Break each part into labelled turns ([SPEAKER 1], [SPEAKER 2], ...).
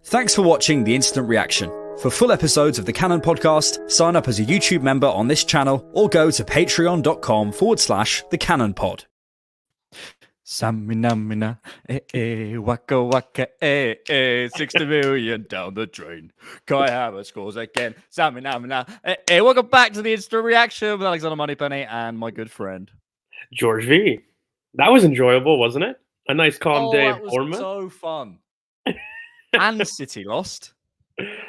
[SPEAKER 1] Thanks for watching The Instant Reaction. For full episodes of the Cannon Podcast, sign up as a YouTube member on this channel or go to patreon.com/thecannonpod.
[SPEAKER 2] Samina mina, waka waka, 60 million down the drain. Kai Havertz scores again. Samina mina, welcome back to the Instant Reaction with Alexander Moneypenny and my good friend
[SPEAKER 3] George V. That was enjoyable, wasn't it? A nice calm day
[SPEAKER 2] that
[SPEAKER 3] of
[SPEAKER 2] was
[SPEAKER 3] Bournemouth.
[SPEAKER 2] so fun. And City lost.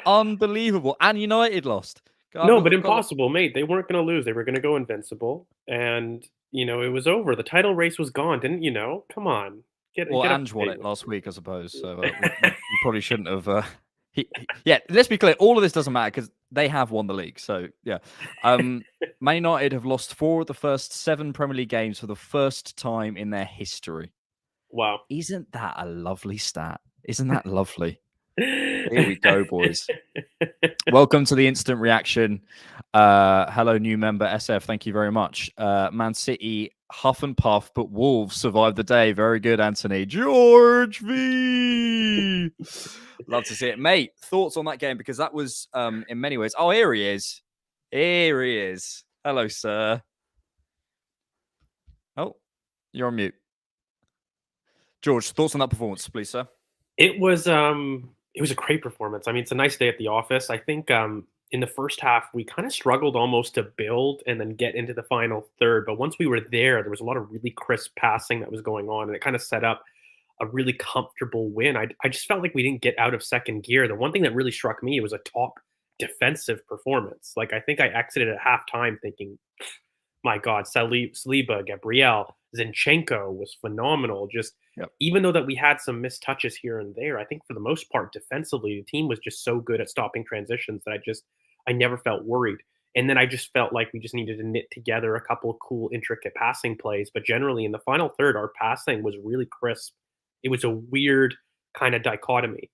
[SPEAKER 2] Unbelievable. And United lost.
[SPEAKER 3] No, but impossible, mate. They weren't going to lose. They were going to go invincible. And, it was over. The title race was gone, didn't you know? Come on.
[SPEAKER 2] Ange won it last week, I suppose. So we probably shouldn't have. Yeah, let's be clear. All of this doesn't matter because they have won the league. So, yeah. Man United have lost 4 of the first 7 Premier League games for the first time in their history.
[SPEAKER 3] Wow.
[SPEAKER 2] Isn't that a lovely stat? Isn't that lovely? Here we go, boys. Welcome to the Instant Reaction. Hello, new member SF. Thank you very much. Man City huff and puff, but Wolves survived the day. Very good, Anthony. George V. Love to see it, mate. Thoughts on that game? Because that was, in many ways. Oh, here he is. Here he is. Hello, sir. Oh, you're on mute. George, thoughts on that performance, please, sir.
[SPEAKER 3] It was a great performance. I mean, it's a nice day at the office. I think in the first half, we kind of struggled almost to build and then get into the final third. But once we were there was a lot of really crisp passing that was going on, and it kind of set up a really comfortable win. I just felt like we didn't get out of second gear. The one thing that really struck me, it was a top defensive performance. Like, I think I exited at halftime thinking, my God, Saliba, Gabriel, Zinchenko was phenomenal. Even though that we had some missed touches here and there, I think for the most part, defensively, the team was just so good at stopping transitions that I never felt worried. And then I just felt like we just needed to knit together a couple of cool, intricate passing plays. But generally, in the final third, our passing was really crisp. It was a weird kind of dichotomy.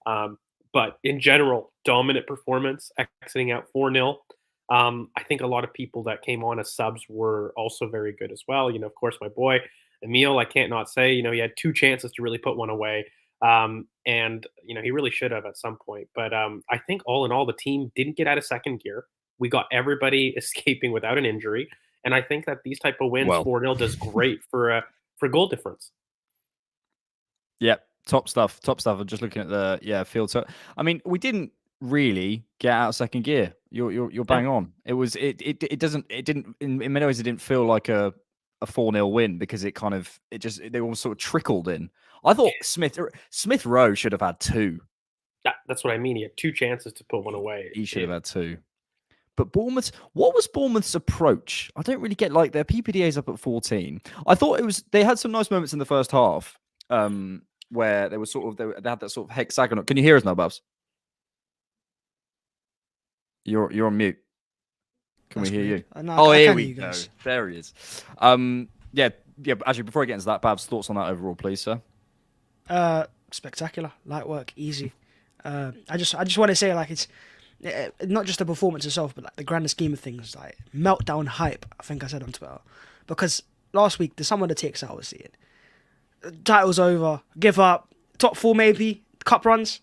[SPEAKER 3] But in general, dominant performance, exiting out 4-0. I think a lot of people that came on as subs were also very good as well. Of course, my boy, Emil, I can't not say, he had 2 chances to really put one away. And he really should have at some point. But I think all in all, the team didn't get out of second gear. We got everybody escaping without an injury. And I think that these type of wins, 4-0 does great for goal difference.
[SPEAKER 2] Yeah, top stuff. I'm just looking at the field. So, I mean, we didn't really get out of second gear. You're bang on. It didn't in many ways it didn't feel like a 4-0 win because they all sort of trickled in. I thought Smith Rowe should have had 2.
[SPEAKER 3] That's what I mean. He had 2 chances to put one away.
[SPEAKER 2] He should have had 2. But what was Bournemouth's approach? I don't really get, like, their PPDA's up at 14. I thought they had some nice moments in the first half where they had that sort of hexagonal. Can you hear us now, Bhavs? You're on mute. Can we hear you?
[SPEAKER 4] No,
[SPEAKER 2] here we go. There he is. Yeah. Actually, before I get into that, Babs, thoughts on that overall, please, sir?
[SPEAKER 4] Spectacular, light work, easy. I just want to say, like, it's not just the performance itself, but like the grander scheme of things, like meltdown hype. I think I said on Twitter, because last week some of the takes I was seeing, title's over, give up, top 4 maybe, cup runs,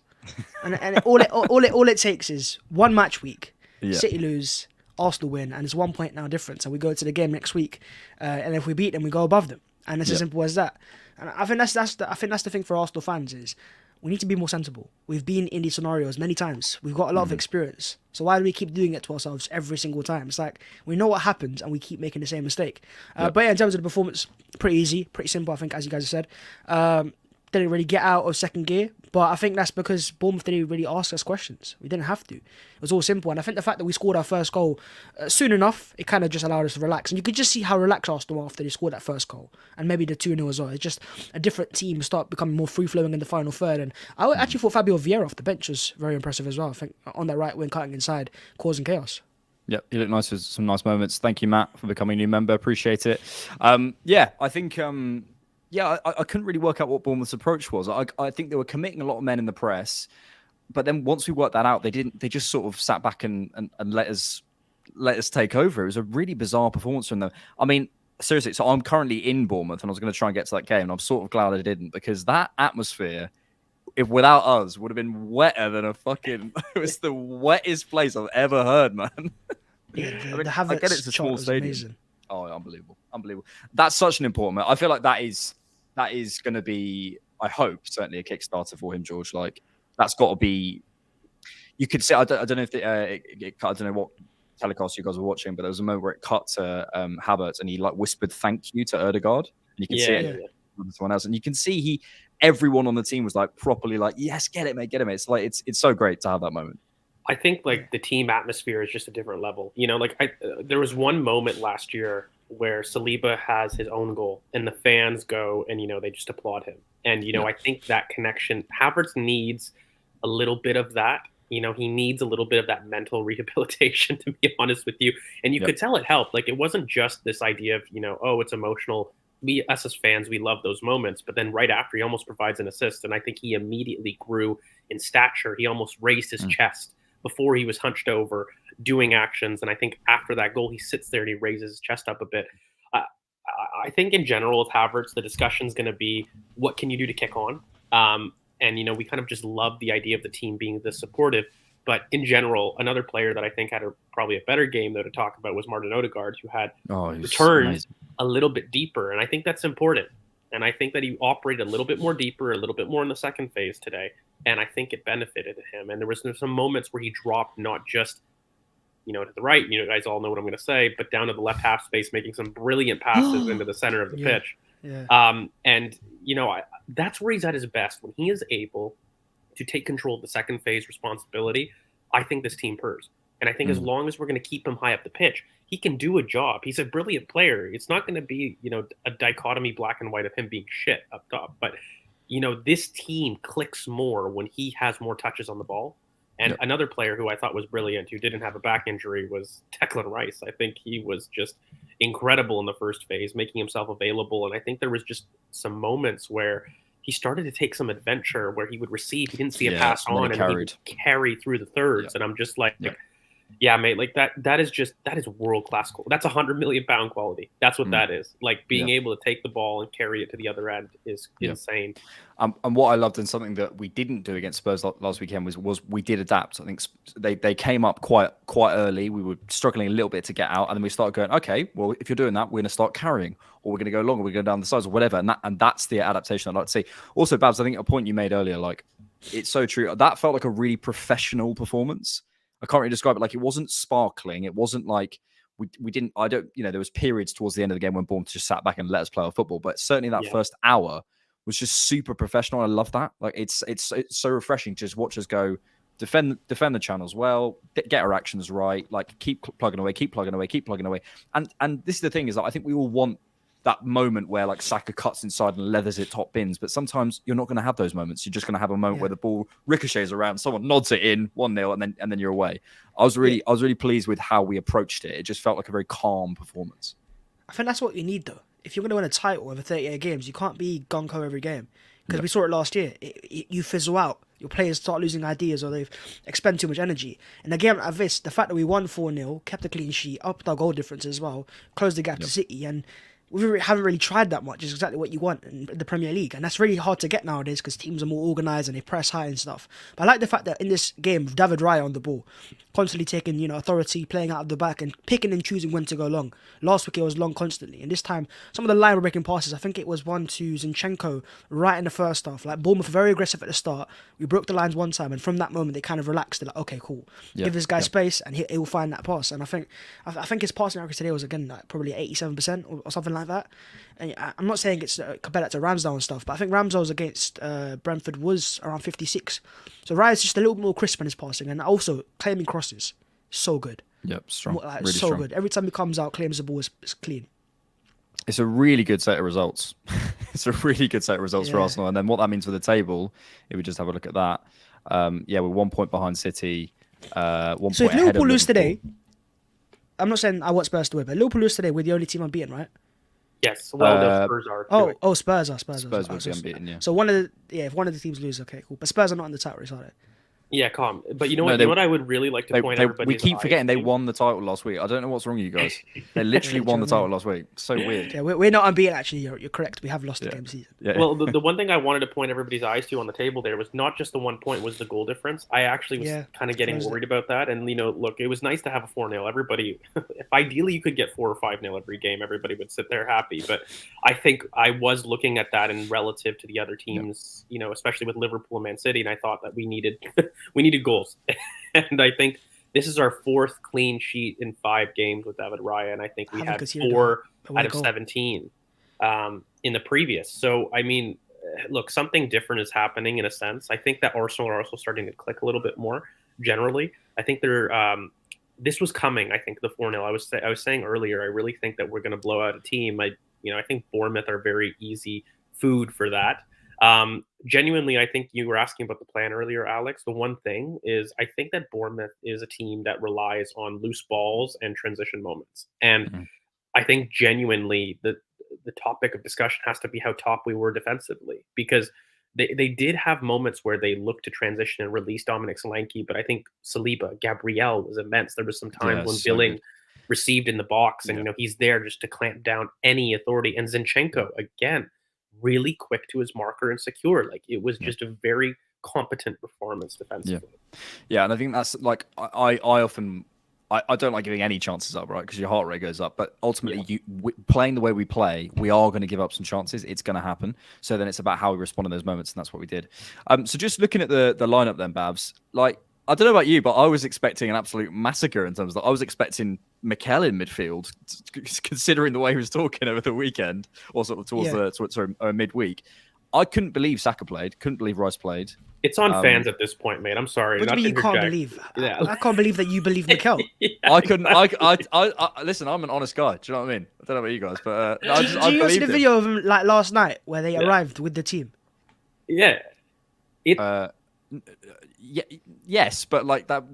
[SPEAKER 4] and all it takes is one match week. Yeah. City lose, Arsenal win, and it's 1 point now difference, and we go to the game next week, and if we beat them, we go above them, and it's as simple as that. And I think that's the thing for Arsenal fans is we need to be more sensible. We've been in these scenarios many times. We've got a lot of experience. So why do we keep doing it to ourselves every single time? It's like we know what happens, and we keep making the same mistake. But yeah, in terms of the performance, pretty easy, pretty simple. I think, as you guys have said. Didn't really get out of second gear, but I think that's because Bournemouth didn't really ask us questions. We didn't have to. It was all simple, and I think the fact that we scored our first goal soon enough, it kind of just allowed us to relax, and you could just see how relaxed Arsenal were after they scored that first goal, and maybe the 2-0 as well. It's just a different team start becoming more free-flowing in the final third, and I actually thought Fabio Vieira off the bench was very impressive as well. I think on that right wing, cutting inside, causing chaos.
[SPEAKER 2] Yep, you look nice with some nice moments. Thank you, Matt, for becoming a new member. Appreciate it. I think... I couldn't really work out what Bournemouth's approach was. I think they were committing a lot of men in the press, but then once we worked that out, they didn't. They just sort of sat back and let us take over. It was a really bizarre performance from them. I mean, seriously. So I'm currently in Bournemouth, and I was going to try and get to that game, and I'm sort of glad I didn't, because that atmosphere if without us, would have been wetter than a fucking. It was the wettest place I've ever heard, man.
[SPEAKER 4] Yeah,
[SPEAKER 2] I mean,
[SPEAKER 4] the
[SPEAKER 2] I get
[SPEAKER 4] Havertz
[SPEAKER 2] it's a
[SPEAKER 4] shot
[SPEAKER 2] small
[SPEAKER 4] was
[SPEAKER 2] stadium.
[SPEAKER 4] amazing.
[SPEAKER 2] Oh, unbelievable. That's such an important. I feel like that is going to be. I hope certainly a Kickstarter for him, George. Like that's got to be. You could see. I don't know if I don't know what telecast you guys were watching, but there was a moment where it cut to Havertz and he like whispered thank you to Erdegaard, and you can see it with someone else, and you can see everyone on the team was like properly like, yes, get it, mate, get it, mate. It's like it's so great to have that moment.
[SPEAKER 3] I think like the team atmosphere is just a different level. You know, like there was one moment last year where Saliba has his own goal and the fans go and, you know, they just applaud him. And, you know, I think that connection, Havertz needs a little bit of that. You know, he needs a little bit of that mental rehabilitation, to be honest with you. And you could tell it helped. Like, it wasn't just this idea of, you know, oh, it's emotional. Us as fans, we love those moments. But then right after, he almost provides an assist. And I think he immediately grew in stature. He almost raised his chest before he was hunched over doing actions. And I think after that goal, he sits there and he raises his chest up a bit. I think in general with Havertz, the discussion is going to be, what can you do to kick on? And, you know, we kind of just love the idea of the team being this supportive. But in general, another player that I think had probably a better game, though, to talk about was Martin Odegaard, who had returned a little bit deeper. And I think that's important. And I think that he operated a little bit more deeper, a little bit more in the second phase today. And I think it benefited him. And there was some moments where he dropped not just, you know, to the right, you know, guys all know what I'm going to say, but down to the left half space, making some brilliant passes into the center of the pitch. Yeah. And, you know, that's where he's at his best. When he is able to take control of the second phase responsibility, I think this team purrs. And I think as long as we're going to keep him high up the pitch, he can do a job. He's a brilliant player. It's not going to be, you know, a dichotomy black and white of him being shit up top. But, you know, this team clicks more when he has more touches on the ball. And another player who I thought was brilliant, who didn't have a back injury, was Declan Rice. I think he was just incredible in the first phase, making himself available. And I think there was just some moments where he started to take some adventure where he would receive, he didn't see a pass on, and he would carry through the thirds. And I'm just like, yeah, mate, like that is world-class. That's £100 million quality. That's what that is. Like being able to take the ball and carry it to the other end is insane.
[SPEAKER 2] And what I loved, and something that we didn't do against Spurs last weekend was we did adapt. I think they came up quite early. We were struggling a little bit to get out, and then we started going, okay, well, if you're doing that, we're going to start carrying, or we're going to go longer, we're going to go down the sides, or whatever. And that's the adaptation I'd like to see. Also, Bhavs, I think a point you made earlier, like it's so true. That felt like a really professional performance. I can't really describe it. Like, it wasn't sparkling. It wasn't like we didn't. I don't. You know, there was periods towards the end of the game when Bournemouth just sat back and let us play our football. But certainly that first hour was just super professional. I love that. Like, it's so refreshing to just watch us go defend the channels well, get our actions right. Like, keep plugging away. And this is the thing, is that I think we all want that moment where like Saka cuts inside and leathers it top bins, but sometimes you're not going to have those moments. You're just going to have a moment where the ball ricochets around, someone nods it in 1-0, and then you're away. I was really pleased with how we approached it. It just felt like a very calm performance.
[SPEAKER 4] I think that's what you need, though. If you're going to win a title over 38 games, you can't be gung-ho every game. Because we saw it last year. You fizzle out. Your players start losing ideas, or they've expend too much energy. And a game like this, the fact that we won 4-0, kept a clean sheet, upped our goal difference as well, closed the gap to City, and we haven't really tried that much. Is exactly what you want in the Premier League, and that's really hard to get nowadays because teams are more organised and they press high and stuff. But I like the fact that in this game, with David Raya on the ball, constantly taking, you know, authority, playing out of the back and picking and choosing when to go long. Last week it was long constantly, and this time some of the line breaking passes, I think it was one to Zinchenko right in the first half. Like, Bournemouth very aggressive at the start. We broke the lines one time, and from that moment they kind of relaxed. They're like, okay, cool, give this guy space, and he will find that pass. And I think his passing accuracy today was again like probably 87% or something like that. And I'm not saying it's compared to Ramsdale and stuff, but I think Ramsdale's against Brentford was around 56. So Raya's just a little more crisp in his passing, and also claiming crosses, so good.
[SPEAKER 2] Yep, strong.
[SPEAKER 4] Like,
[SPEAKER 2] really
[SPEAKER 4] so
[SPEAKER 2] strong.
[SPEAKER 4] good. Every time he comes out, claims the ball is clean.
[SPEAKER 2] It's a really good set of results. It's a really good set of results for Arsenal. And then what that means for the table, if we just have a look at that, we're 1 point behind City. 1 point
[SPEAKER 4] so if
[SPEAKER 2] ahead
[SPEAKER 4] Liverpool
[SPEAKER 2] of
[SPEAKER 4] lose
[SPEAKER 2] Liverpool.
[SPEAKER 4] today, I'm not saying I want Spurs to win, but Liverpool lose today, we're the only team unbeaten, right?
[SPEAKER 3] Yes, well, the Spurs are.
[SPEAKER 4] Spurs are.
[SPEAKER 2] Spurs will be unbeaten, yeah.
[SPEAKER 4] So if one of the teams lose, okay, cool. But Spurs are not in the title race, are they?
[SPEAKER 3] Yeah, calm. But you know
[SPEAKER 2] No,
[SPEAKER 3] what? You
[SPEAKER 2] they-
[SPEAKER 3] know what I would really like to point everybody's
[SPEAKER 2] we keep
[SPEAKER 3] eyes
[SPEAKER 2] forgetting they
[SPEAKER 3] to?
[SPEAKER 2] won the title last week. I don't know what's wrong with you guys. They literally won the title last week. So weird.
[SPEAKER 4] Yeah, we're not unbeaten. Actually, you're correct. We have lost the game season.
[SPEAKER 2] Yeah.
[SPEAKER 3] Well, the one thing I wanted to point everybody's eyes to on the table there was not just the 1 point, was the goal difference. I actually was kind of getting worried about that. And, look, it was nice to have a 4-0. Everybody, if ideally you could get 4 or 5-0 every game, everybody would sit there happy. But I think I was looking at that in relative to the other teams, especially with Liverpool and Man City. And I thought that we needed goals. And I think this is our 4th clean sheet in 5 games with David Raya. And I think we had 4 out of 17 in the previous. So, I mean, look, something different is happening in a sense. I think that Arsenal are also starting to click a little bit more generally. I think this was coming. I think the 4-0. I was saying earlier, I really think that we're going to blow out a team. I think Bournemouth are very easy food for that. Genuinely, I think you were asking about the plan earlier, Alex. The one thing is I think that Bournemouth is a team that relies on loose balls and transition moments. And I think genuinely the topic of discussion has to be how top we were defensively, because they did have moments where they looked to transition and release Dominic Solanke, but I think Saliba, Gabriel was immense. There was some times when Billing received in the box, and he's there just to clamp down any authority. And Zinchenko, again, really quick to his marker and secure. Like, it was just a very competent performance defensively.
[SPEAKER 2] Yeah, and I think that's like I often. I don't like giving any chances up, right? Because your heart rate goes up. But ultimately, playing the way we play, we are going to give up some chances. It's going to happen. So then it's about how we respond in those moments, and that's what we did. So just looking at the lineup then, Bhavs, like, I don't know about you, but I was expecting an absolute massacre in terms of, I was expecting Mikel in midfield, considering the way he was talking over the weekend, or sort of towards midweek. I couldn't believe Saka played. Couldn't believe Rice played.
[SPEAKER 3] It's on fans at this point, mate. I'm sorry.
[SPEAKER 4] What do you mean you can't believe? Yeah. I can't believe that you believe Mikel.
[SPEAKER 2] I couldn't. I listen. I'm an honest guy. Do you know what I mean? I don't know about you guys, but
[SPEAKER 4] do you watch the video of him like last night where they arrived with the team?
[SPEAKER 3] Yeah.
[SPEAKER 2] Yes, but like that.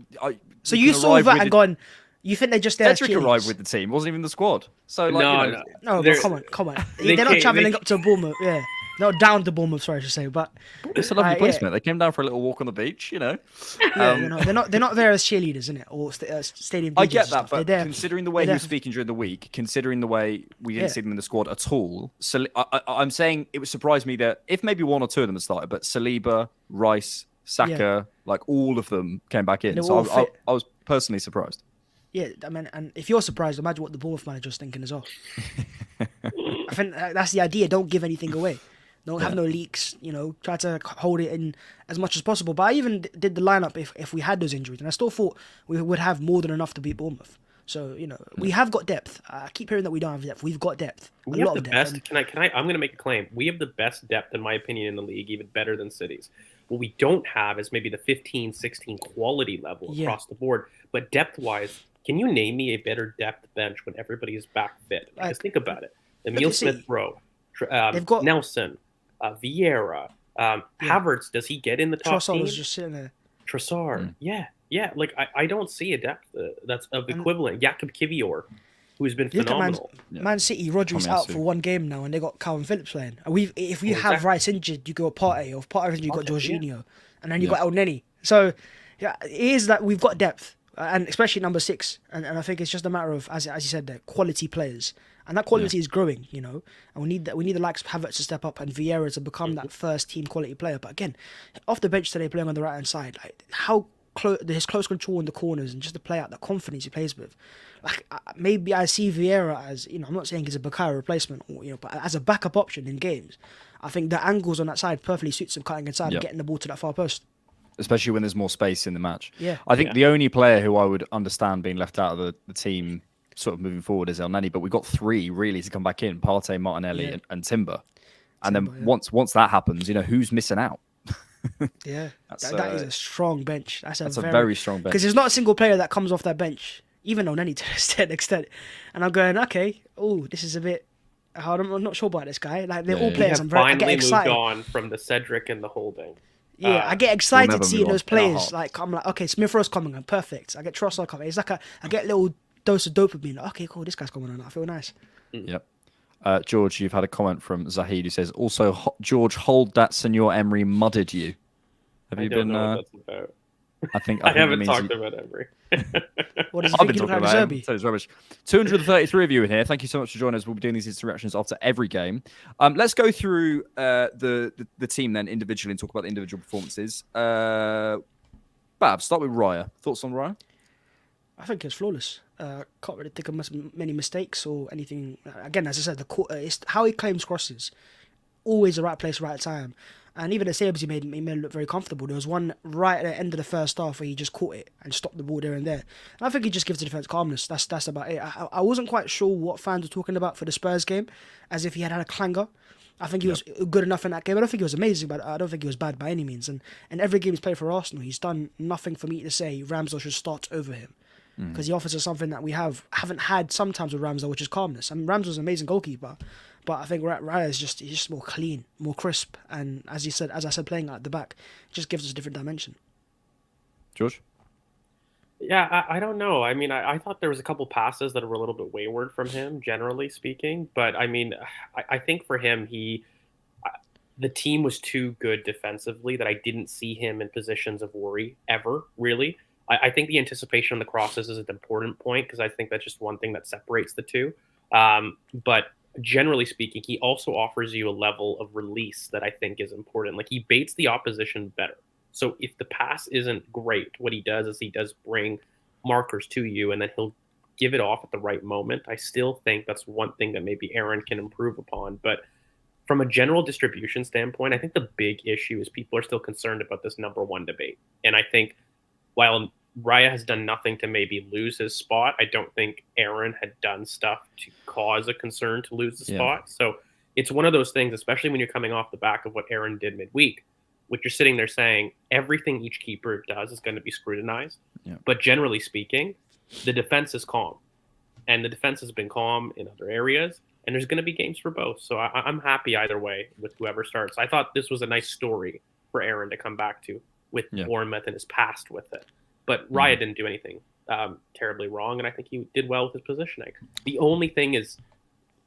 [SPEAKER 4] So you saw that and gone. You think they're just there?
[SPEAKER 2] Cedric arrived with the team. Wasn't even the squad. So like,
[SPEAKER 4] no. But come on. They're not traveling up to Bournemouth. Yeah. No, down to Bournemouth, sorry, I should say. But
[SPEAKER 2] it's a lovely place, mate. They came down for a little walk on the beach,
[SPEAKER 4] Yeah, they're not there as cheerleaders, isn't it? Or stadium.
[SPEAKER 2] I get that, but considering the way he was speaking during the week, considering the way we didn't see them in the squad at all, so I'm saying it would surprise me that if maybe 1 or 2 of them had started, but Saliba, Rice, Saka, like all of them came back in. So I was personally surprised.
[SPEAKER 4] Yeah, I mean, and if you're surprised, imagine what the Bournemouth manager's thinking as well. I think that's the idea. Don't give anything away. Don't have no leaks, try to hold it in as much as possible. But I even did the lineup if we had those injuries, and I still thought we would have more than enough to beat Bournemouth. So, we have got depth. I keep hearing that we don't have depth. We've got depth.
[SPEAKER 3] We have the best. I'm going to make a claim. We have the best depth, in my opinion, in the league, even better than City's. What we don't have is maybe the 15, 16 quality level across the board. But depth-wise, can you name me a better depth bench when everybody is back fit? Because think about it. Emile Smith-Rowe, they've got Nelson, Vieira, Havertz, does he get in the top
[SPEAKER 4] Trossard
[SPEAKER 3] team?
[SPEAKER 4] was just sitting there.
[SPEAKER 3] Trossard, yeah. Like, I don't see a depth that's of equivalent. Jakob Kivior, who's been phenomenal.
[SPEAKER 4] Man City, Rodri's out for 1 game now, and they got Calvin Phillips playing. If we have Rice injured, you go Partey. Or if Partey injured, you got Jorginho, and then you got El Neni. So, it is that we've got depth, and especially number 6. And I think it's just a matter of, as you said, there, quality players. And that quality is growing, and we need the likes of Havertz to step up and Vieira to become that first team quality player. But again, off the bench today, playing on the right hand side, like how his close control in the corners and just the play out, the confidence he plays with. Like maybe I see Vieira as, I'm not saying he's a Bukayo replacement, or but as a backup option in games. I think the angles on that side perfectly suits him cutting inside and getting the ball to that far post.
[SPEAKER 2] Especially when there's more space in the match.
[SPEAKER 4] Yeah,
[SPEAKER 2] I think the only player who I would understand being left out of the team sort of moving forward is El Neni, but we've got 3 really to come back in: Partey, Martinelli, and Timber. And then once that happens, who's missing out?
[SPEAKER 4] That is a strong bench. That's a
[SPEAKER 2] very strong bench.
[SPEAKER 4] Because there's not a single player that comes off that bench, even El Neni to a certain extent. And I'm going, okay, this is a bit hard. I'm not sure about this guy. Like they're all players. I get excited.
[SPEAKER 3] Moved on from the Cedric and the Holding.
[SPEAKER 4] Yeah, I get excited seeing those players. Like I'm like, okay, Smith Rowe's coming on, perfect. I get Trossard coming. It's like I get a little dose of dopamine. Okay, cool, this guy's coming on. I feel nice.
[SPEAKER 2] Yep. George, you've had a comment from Zahid who says, also, George, hold that Senor Emery mudded you. Have you been?
[SPEAKER 3] Know what that's about.
[SPEAKER 2] I think
[SPEAKER 3] I
[SPEAKER 2] it
[SPEAKER 3] haven't
[SPEAKER 2] means
[SPEAKER 3] talked about Emery.
[SPEAKER 4] What does he
[SPEAKER 2] I've
[SPEAKER 4] think
[SPEAKER 2] been
[SPEAKER 4] you look
[SPEAKER 2] talking
[SPEAKER 4] like
[SPEAKER 2] about
[SPEAKER 4] De
[SPEAKER 2] him.
[SPEAKER 4] Zerbi?
[SPEAKER 2] So it's rubbish. 233 of you in here. Thank you so much for joining us. We'll be doing these instant reactions after every game. Let's go through the team then individually and talk about the individual performances. Bab, start with Raya. Thoughts on Raya?
[SPEAKER 4] I think it's flawless. Can't really think of many mistakes or anything. Again, as I said, it's how he claims crosses. Always the right place, right time. And even the saves he made it look very comfortable. There was one right at the end of the first half where he just caught it and stopped the ball there and there. And I think he just gives the defence calmness. That's about it. I wasn't quite sure what fans were talking about for the Spurs game, as if he had a clanger. I think he was good enough in that game. I don't think he was amazing, but I don't think he was bad by any means. And every game he's played for Arsenal, he's done nothing for me to say Ramsdale should start over him. Because he offers us something that we haven't had sometimes with Ramsdale, which is calmness. I mean, Ramsdale's an amazing goalkeeper, but I think Raya is just more clean, more crisp, and as I said, playing at the back just gives us a different dimension.
[SPEAKER 2] George?
[SPEAKER 3] Yeah, I don't know. I mean, I thought there was a couple passes that were a little bit wayward from him, generally speaking. But I mean, I think for him, the team was too good defensively that I didn't see him in positions of worry ever, really. I think the anticipation on the crosses is an important point because I think that's just one thing that separates the two. But generally speaking, he also offers you a level of release that I think is important. Like, he baits the opposition better. So if the pass isn't great, what he does is he does bring markers to you, and then he'll give it off at the right moment. I still think that's one thing that maybe Aaron can improve upon. But from a general distribution standpoint, I think the big issue is people are still concerned about this number one debate. And I think while Raya has done nothing to maybe lose his spot, I don't think Aaron had done stuff to cause a concern to lose the spot. So it's one of those things, especially when you're coming off the back of what Aaron did midweek, which you're sitting there saying everything each keeper does is going to be scrutinized. Yeah. But generally speaking, the defense is calm. And the defense has been calm in other areas. And there's going to be games for both. So I'm happy either way with whoever starts. I thought this was a nice story for Aaron to come back to with Bournemouth and his past with it. But Raya didn't do anything terribly wrong, and I think he did well with his positioning. The only thing is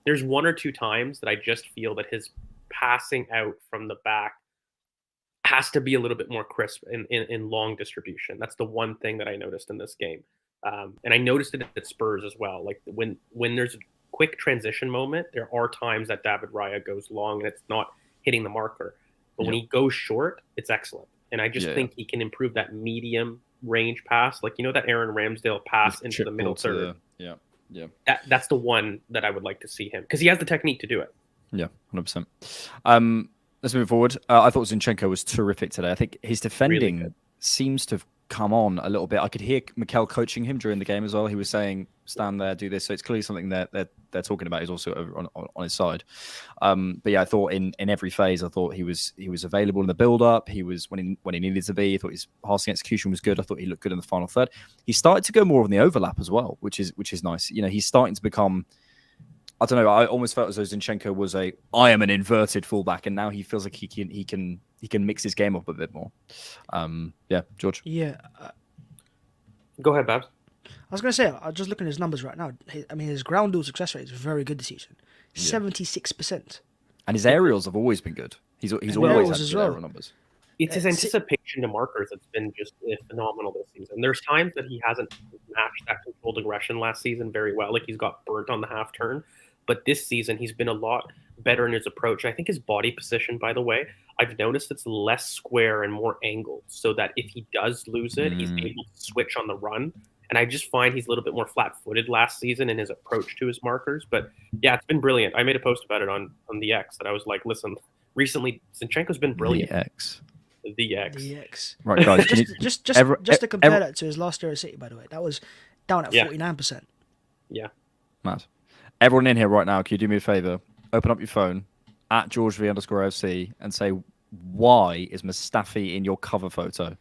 [SPEAKER 3] there's one or two times that I just feel that his passing out from the back has to be a little bit more crisp in long distribution. That's the one thing that I noticed in this game. And I noticed it at Spurs as well. Like when there's a quick transition moment, there are times that David Raya goes long and it's not hitting the marker. But when he goes short, it's excellent. And I just think he can improve that medium range pass. Like, that Aaron Ramsdale pass into the middle third. That's the one that I would like to see him, because he has the technique to do it.
[SPEAKER 2] Yeah, 100%. Let's move forward. I thought Zinchenko was terrific today. I think his defending really seems to have come on a little bit. I could hear Mikel coaching him during the game as well. He was saying, stand there, do this. So it's clearly something that they're talking about. He's also over on his side. But yeah, I thought in every phase, I thought he was available in the build-up. He was when he needed to be. I thought his passing execution was good. I thought he looked good in the final third. He started to go more on the overlap as well, which is nice. He's starting to become, I don't know, I almost felt as though Zinchenko was I am an inverted fullback, and now he feels like he can mix his game up a bit more. Yeah, George?
[SPEAKER 4] Yeah.
[SPEAKER 3] Go ahead, Bhavs.
[SPEAKER 4] I was going to say, I'm just looking at his numbers right now. His ground duel success rate is very good this season. 76%.
[SPEAKER 2] And his aerials have always been good. He's always had good aerial numbers.
[SPEAKER 3] It's his anticipation to markers that's been just phenomenal this season. There's times that he hasn't matched that controlled aggression last season very well. Like, he's got burnt on the half turn. But this season, he's been a lot better in his approach. I think his body position, by the way, I've noticed it's less square and more angled, so that if he does lose it, he's able to switch on the run. And I just find he's a little bit more flat-footed last season in his approach to his markers. But yeah, it's been brilliant. I made a post about it on the X that I was like, listen, recently Zinchenko's been brilliant. The X.
[SPEAKER 2] Right, guys.
[SPEAKER 4] just to compare that to his last year at City, by the way, that was down at 49%.
[SPEAKER 3] Yeah.
[SPEAKER 2] Mad. Everyone in here right now, can you do me a favor? Open up your phone at GeorgeV_FC and say, why is Mustafi in your cover photo?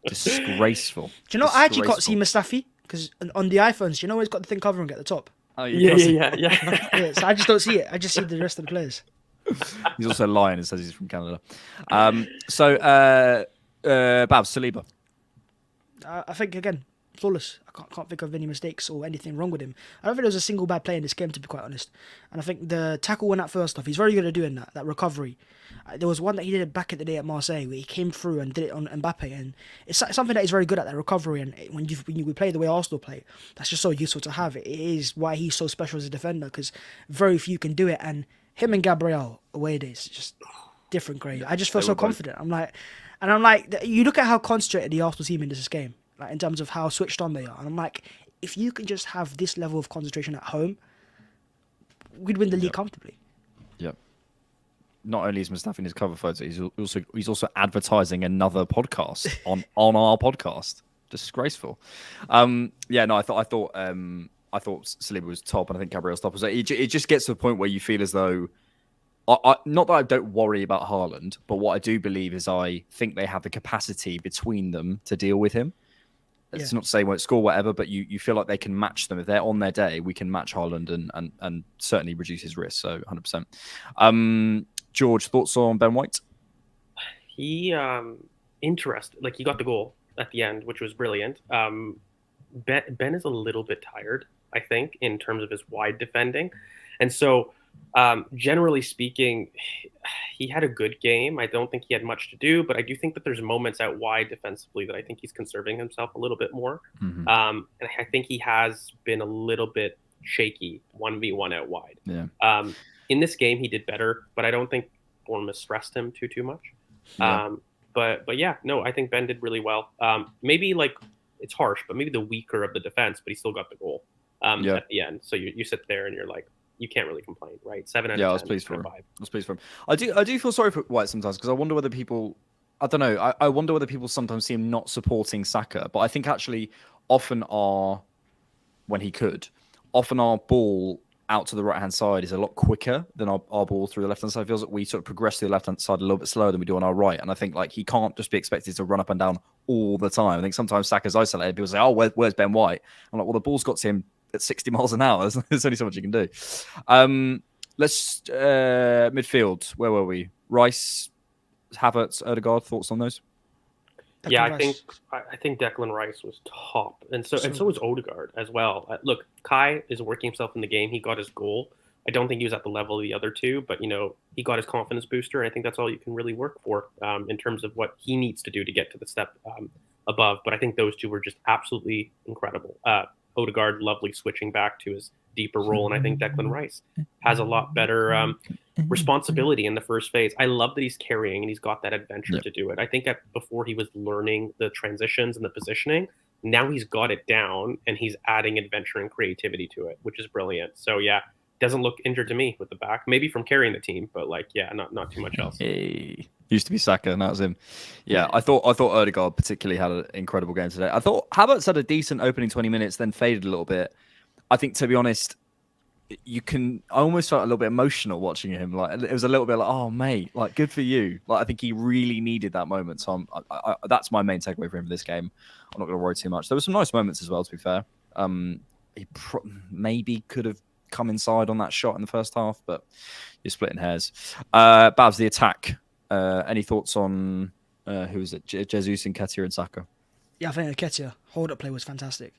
[SPEAKER 2] Disgraceful.
[SPEAKER 4] Do you know, I actually can't see Mustafi, because on the iPhones, you know, he's got the thing covering at the top.
[SPEAKER 2] Oh,
[SPEAKER 3] yeah.
[SPEAKER 4] So I just don't see it. I just see the rest of the players.
[SPEAKER 2] He's also lying and says he's from Canada. So, Bhavs, Saliba.
[SPEAKER 4] I think, again, flawless. I can't think of any mistakes or anything wrong with him. I don't think there was a single bad play in this game, to be quite honest. And I think the tackle went out first off. He's very good at doing that recovery. There was one that he did back in the day at Marseille where he came through and did it on Mbappe, and it's something that he's very good at, that recovery. And when you play the way Arsenal play, that's just so useful to have. It is why he's so special as a defender, because very few can do it. And him and Gabriel away days, just different grade. I just feel so confident. I'm like, you look at how concentrated the Arsenal team in this game, like in terms of how switched on they are, and I'm like, if you can just have this level of concentration at home, we'd win the league comfortably.
[SPEAKER 2] Yep. Not only is Mustafi in his cover photo, he's also advertising another podcast on our podcast. Disgraceful. I thought Saliba was top, and I think Gabriel's top. So it just gets to the point where you feel as though, not that I don't worry about Haaland, but what I do believe is I think they have the capacity between them to deal with him. It's not to say won't score whatever, but you feel like they can match them. If they're on their day, we can match Haaland and certainly reduce his risk. So 100%. George, thoughts on Ben White?
[SPEAKER 3] He interested. Like, he got the goal at the end, which was brilliant. Ben is a little bit tired, I think, in terms of his wide defending, and so generally speaking, he had a good game. I don't think he had much to do, but I do think that there's moments out wide defensively that I think he's conserving himself a little bit more.
[SPEAKER 2] Mm-hmm.
[SPEAKER 3] And I think he has been a little bit shaky 1v1 out wide.
[SPEAKER 2] Yeah.
[SPEAKER 3] In this game, he did better, but I don't think Bournemouth stressed him too much.
[SPEAKER 2] Yeah.
[SPEAKER 3] But yeah, no, I think Ben did really well. Maybe, like, it's harsh, but maybe the weaker of the defense, but he still got the goal at the end. So you sit there and you're like, you can't really complain, right? 7 out of 10.
[SPEAKER 2] I was pleased for him. I do feel sorry for White sometimes, because I wonder whether people, I don't know, I wonder whether people sometimes see him not supporting Saka, but I think actually often our ball out to the right-hand side is a lot quicker than our ball through the left-hand side. It feels like we sort of progress through the left-hand side a little bit slower than we do on our right. And I think, like, he can't just be expected to run up and down all the time. I think sometimes Saka's isolated. People say, oh, where's Ben White? I'm like, well, the ball's got to him at 60 miles an hour. There's only so much you can do. Let's midfield. Where were we? Rice, Havertz, Odegaard. Thoughts on those?
[SPEAKER 3] I think Declan Rice was top, and so was Odegaard as well. Look, Kai is working himself in the game. He got his goal. I don't think he was at the level of the other two, but he got his confidence booster, and I think that's all you can really work for in terms of what he needs to do to get to the step above. But I think those two were just absolutely incredible. Odegaard, lovely switching back to his deeper role, and I think Declan Rice has a lot better responsibility in the first phase. I love that he's carrying and he's got that adventure to do it. I think before he was learning the transitions and the positioning. Now he's got it down and he's adding adventure and creativity to it, which is brilliant. So yeah, doesn't look injured to me with the back, maybe from carrying the team, but not too much else.
[SPEAKER 2] Hey. Used to be Saka, and that was him. Yeah, I thought Odegaard particularly had an incredible game today. I thought Havertz had a decent opening 20 minutes, then faded a little bit. I think, to be honest, I almost felt a little bit emotional watching him. Like, it was a little bit like, oh mate, like, good for you. Like, I think he really needed that moment. So that's my main takeaway for him for this game. I'm not going to worry too much. There were some nice moments as well, to be fair. He maybe could have come inside on that shot in the first half, but you're splitting hairs. Bhavs, the attack. Any thoughts on who is it? Jesus, Nketiah, and Saka?
[SPEAKER 4] Yeah, I think Nketiah hold-up play was fantastic.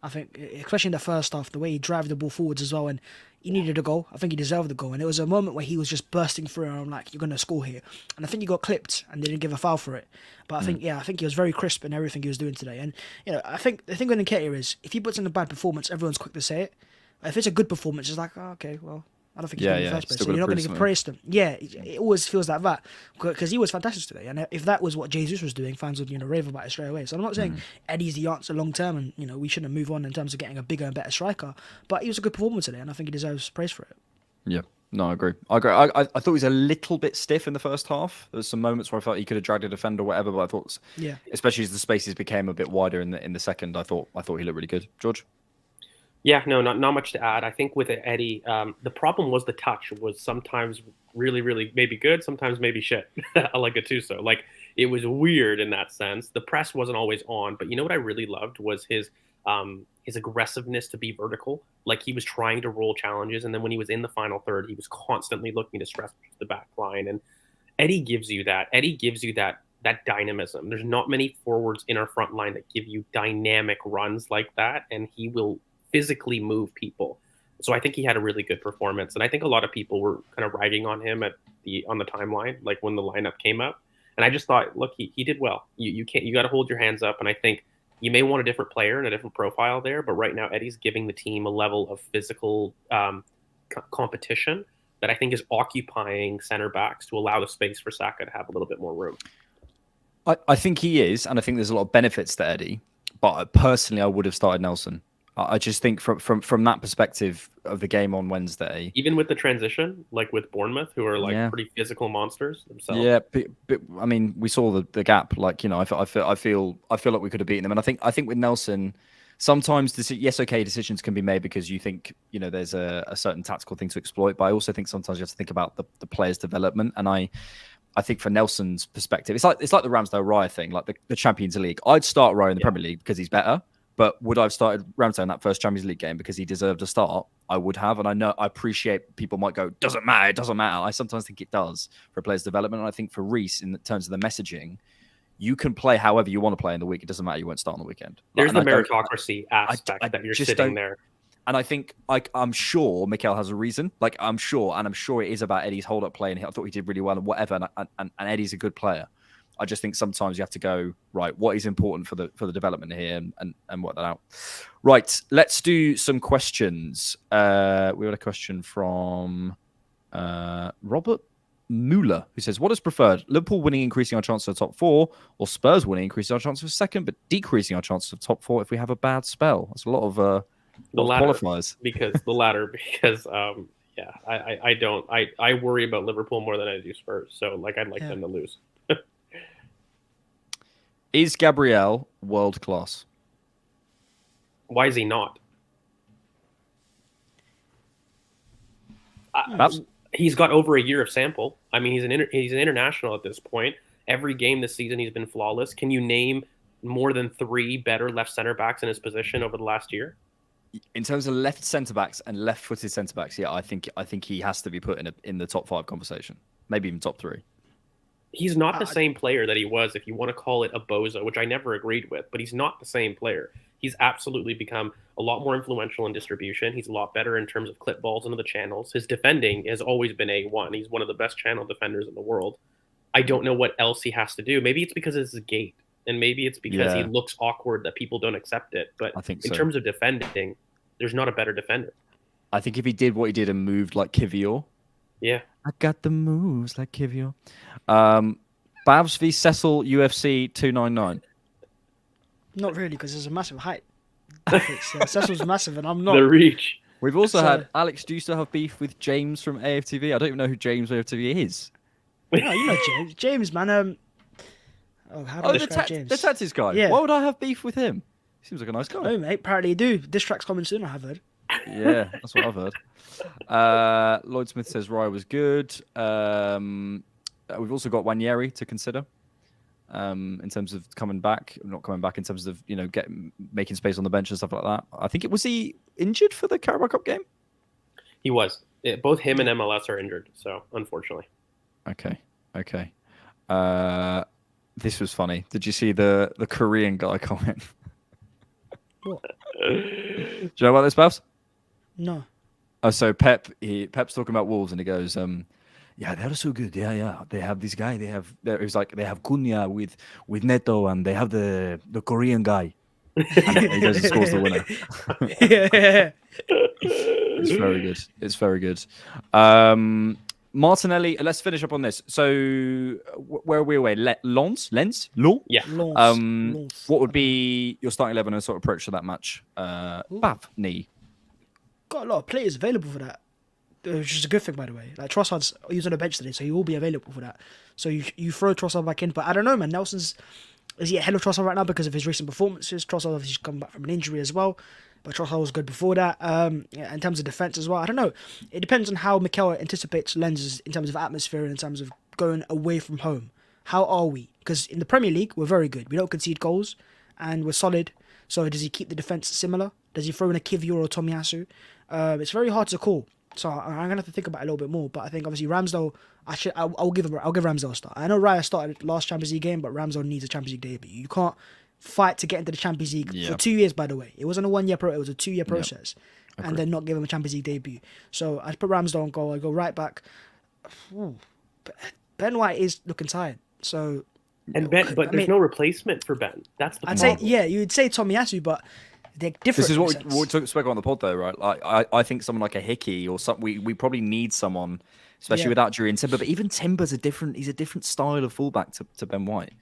[SPEAKER 4] I think, especially in the first half, the way he drove the ball forwards as well, and he needed a goal. I think he deserved the goal, and it was a moment where he was just bursting through, and I'm like, you're going to score here. And I think he got clipped, and they didn't give a foul for it. But I think he was very crisp in everything he was doing today. And I think the thing with Nketiah is, if he puts in a bad performance, everyone's quick to say it. If it's a good performance, it's like, oh, okay, well, I don't think he's good in the first place, so you're not going to give praise to him. Yeah, it always feels like that, because he was fantastic today. And if that was what Jesus was doing, fans would rave about it straight away. So I'm not saying Eddie's the answer long term, and we shouldn't move on in terms of getting a bigger and better striker. But he was a good performer today, and I think he deserves praise for it.
[SPEAKER 2] Yeah, no, I agree. I thought he was a little bit stiff in the first half. There was some moments where I felt he could have dragged a defender or whatever, but I thought, especially as the spaces became a bit wider in the second, I thought he looked really good. George?
[SPEAKER 3] Yeah, no, not much to add. I think with Eddie, the problem was the touch was sometimes really, really maybe good, sometimes maybe shit. Like Gattuso. Like, it was weird in that sense. The press wasn't always on, but what I really loved was his aggressiveness to be vertical. Like, he was trying to roll challenges, and then when he was in the final third, he was constantly looking to stress the back line. And Eddie gives you that. Eddie gives you that that dynamism. There's not many forwards in our front line that give you dynamic runs like that, and he will physically move people. So I think he had a really good performance, and I think a lot of people were kind of ragging on him on the timeline, like when the lineup came up. And I just thought, look, he did well. You got to hold your hands up, and I think you may want a different player and a different profile there, but right now Eddie's giving the team a level of physical competition that I think is occupying center backs to allow the space for Saka to have a little bit more room.
[SPEAKER 2] I think he is, and I think there's a lot of benefits to Eddie. But personally, I would have started Nelson. I just think from that perspective of the game on Wednesday,
[SPEAKER 3] even with the transition, like with Bournemouth, who are like pretty physical monsters themselves.
[SPEAKER 2] Yeah, but I mean, we saw the gap. Like, you know, I feel like we could have beaten them, and I think with Nelson, sometimes decisions can be made because you think, you know, there's a certain tactical thing to exploit. But I also think sometimes you have to think about the player's development, and I think for Nelson's perspective, it's like the Ramsdale Raya thing, like the Champions League. I'd start Raya in the Premier League because he's better. But would I have started Ramsdale in that first Champions League game because he deserved a start? I would have. And I appreciate people might go, doesn't matter, it doesn't matter. I sometimes think it does for a player's development. And I think for Reece, in terms of the messaging, you can play however you want to play in the week. It doesn't matter. You won't start on the weekend.
[SPEAKER 3] There's the meritocracy aspect that you're sitting there.
[SPEAKER 2] And I think I'm sure Mikel has a reason. Like, I'm sure it is about Eddie's hold-up play. And I thought he did really well and whatever. And Eddie's a good player. I just think sometimes you have to go, right, what is important for the development here and work that out. Right, let's do some questions. We had a question from Robert Mueller, who says, what is preferred? Liverpool winning, increasing our chances of top four, or Spurs winning, increasing our chances of second, but decreasing our chances of top four if we have a bad spell? That's a lot of qualifiers.
[SPEAKER 3] The latter, because I worry about Liverpool more than I do Spurs. So like I'd like them to lose.
[SPEAKER 2] Is Gabriel world class?
[SPEAKER 3] Why is he not? He's got over a year of sample. I mean, he's an international at this point. Every game this season, he's been flawless. Can you name more than 3 better left center backs in his position over the last year?
[SPEAKER 2] In terms of left centre backs and left-footed centre backs, yeah, I think he has to be put in the top 5 conversation, maybe even top 3.
[SPEAKER 3] He's not the same player that he was, if you want to call it a bozo, which I never agreed with, but he's not the same player. He's absolutely become a lot more influential in distribution. He's a lot better in terms of clip balls into the channels. His defending has always been A1. He's one of the best channel defenders in the world. I don't know what else he has to do. Maybe it's because it's his gait, and maybe it's because he looks awkward that people don't accept it. But
[SPEAKER 2] I think
[SPEAKER 3] in terms of defending, there's not a better defender.
[SPEAKER 2] I think if he did what he did and moved like Kivior, I got the moves like Kivior. Bhavs v Cecil UFC 299.
[SPEAKER 4] Not really, because there's a massive height. Cecil's massive, and I'm not.
[SPEAKER 3] The reach.
[SPEAKER 2] We've also had Alex. Do you still have beef with James from AFTV? I don't even know who James from AFTV is.
[SPEAKER 4] No, you know James. James, man. How do I describe James?
[SPEAKER 2] The tattoos guy.
[SPEAKER 4] Yeah.
[SPEAKER 2] Why would I have beef with him? Seems like a nice guy.
[SPEAKER 4] Oh, mate. Apparently you do. This track's coming soon, I have heard.
[SPEAKER 2] Yeah, that's what I've heard. Lloyd Smith says Raya was good. We've also got Wanyeri to consider in terms of coming back, not coming back in terms of, you know, making space on the bench and stuff like that. I think was he injured for the Carabao Cup game?
[SPEAKER 3] He was. Both him and MLS are injured, so unfortunately.
[SPEAKER 2] Okay. This was funny. Did you see the Korean guy comment?
[SPEAKER 4] What?
[SPEAKER 2] Do you know about this, Bhavs?
[SPEAKER 4] No.
[SPEAKER 2] Oh, so Pep's talking about Wolves, and he goes, yeah, they're so good. Yeah. They have this guy. They have Cunha with Neto, and they have the Korean guy. And he goes and scores the winner.
[SPEAKER 4] Yeah.
[SPEAKER 2] It's very good. Martinelli, let's finish up on this. So, where are we away? Lens?
[SPEAKER 3] Yeah.
[SPEAKER 4] Lens.
[SPEAKER 2] What would be your starting 11 and sort of approach to that match? Bhavni.
[SPEAKER 4] Got a lot of players available for that, which is a good thing, by the way. Like Trossard's, he's on the bench today, so he will be available for that. So you throw Trossard back in, but I don't know, man. Is he ahead of Trossard right now because of his recent performances? Trossard obviously come back from an injury as well, but Trossard was good before that. In terms of defense as well, I don't know. It depends on how Mikel anticipates Lenses in terms of atmosphere and in terms of going away from home. How are we? Because in the Premier League, we're very good. We don't concede goals, and we're solid. So does he keep the defense similar? Does he throw in a Kivior or Tomiyasu? It's very hard to call. So I'm gonna have to think about it a little bit more. But I think obviously Ramsdale, I'll give Ramsdale a start. I know Raya started last Champions League game, but Ramsdale needs a Champions League debut. You can't fight to get into the Champions League for 2 years. By the way, it wasn't a 1 year it was a 2 year process, and then not give him a Champions League debut. So I put Ramsdale on goal. I go right back. Ben White is looking tired. So
[SPEAKER 3] and Ben, but there's no replacement for Ben. That's the
[SPEAKER 4] I'd
[SPEAKER 3] problem.
[SPEAKER 4] say you would say Tomiyasu, but they're different.
[SPEAKER 2] This is what we spoke on the pod, though, right? Like, I think someone like a Hickey or something. We probably need someone, especially without Drury and Timber. But even Timber's he's a different style of fullback to Ben White.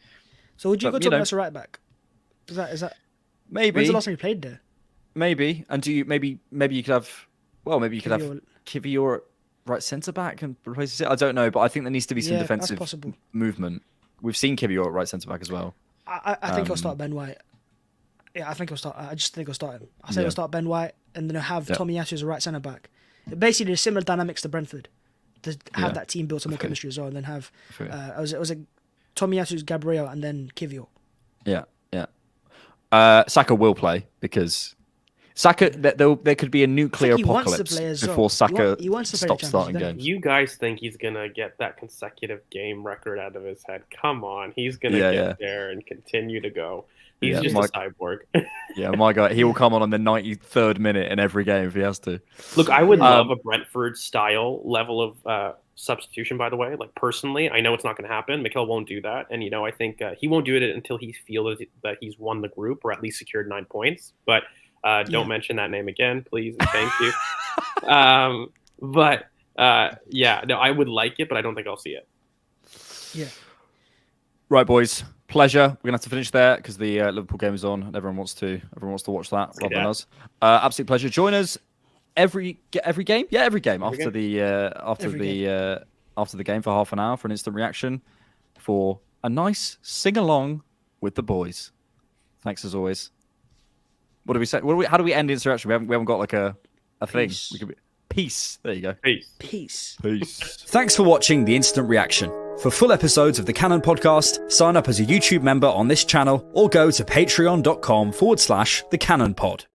[SPEAKER 4] So would you go Tomiyasu right back? Is that
[SPEAKER 2] maybe?
[SPEAKER 4] When's the last time you played there?
[SPEAKER 2] Maybe. And maybe you could have have Kivior right centre back and replace it. I don't know, but I think there needs to be some defensive movement. We've seen Kivior right centre back as well.
[SPEAKER 4] I think I'll start Ben White. Yeah, I think I'll start. I just think I'll start him. I say I'll start Ben White and then have Tomiyasu as a right centre back. Basically, there's similar dynamics to Brentford. To have that team build some more chemistry as well, and then have it was a Tomiyasu's Gabriel and then Kivior.
[SPEAKER 2] Yeah. Saka will play because Saka. There could be a nuclear apocalypse before Saka stops starting games.
[SPEAKER 3] You guys think he's gonna get that consecutive game record out of his head? Come on, he's gonna get there and continue to go. He's just a cyborg.
[SPEAKER 2] My God, he will come on the 93rd minute in every game if he has to.
[SPEAKER 3] Look, I would love a Brentford style level of substitution. By the way, like personally, I know it's not going to happen. Mikel won't do that, and I think he won't do it until he feels that he's won the group or at least secured 9 points. But don't mention that name again, please. Thank you. I would like it, but I don't think I'll see it.
[SPEAKER 4] Yeah.
[SPEAKER 2] Right, boys. Pleasure. We're gonna have to finish there because the Liverpool game is on, and everyone wants to watch that rather than us. Absolute pleasure. Join us every game. Yeah, every game after the game for half an hour for an instant reaction for a nice sing along with the boys. Thanks as always. What do we say? How do we end the instant reaction? We haven't got like a thing. We could be peace. There you go.
[SPEAKER 3] Peace.
[SPEAKER 1] Thanks for watching the instant reaction. For full episodes of the Cannon Podcast, sign up as a YouTube member on this channel or go to patreon.com/thecannonpod.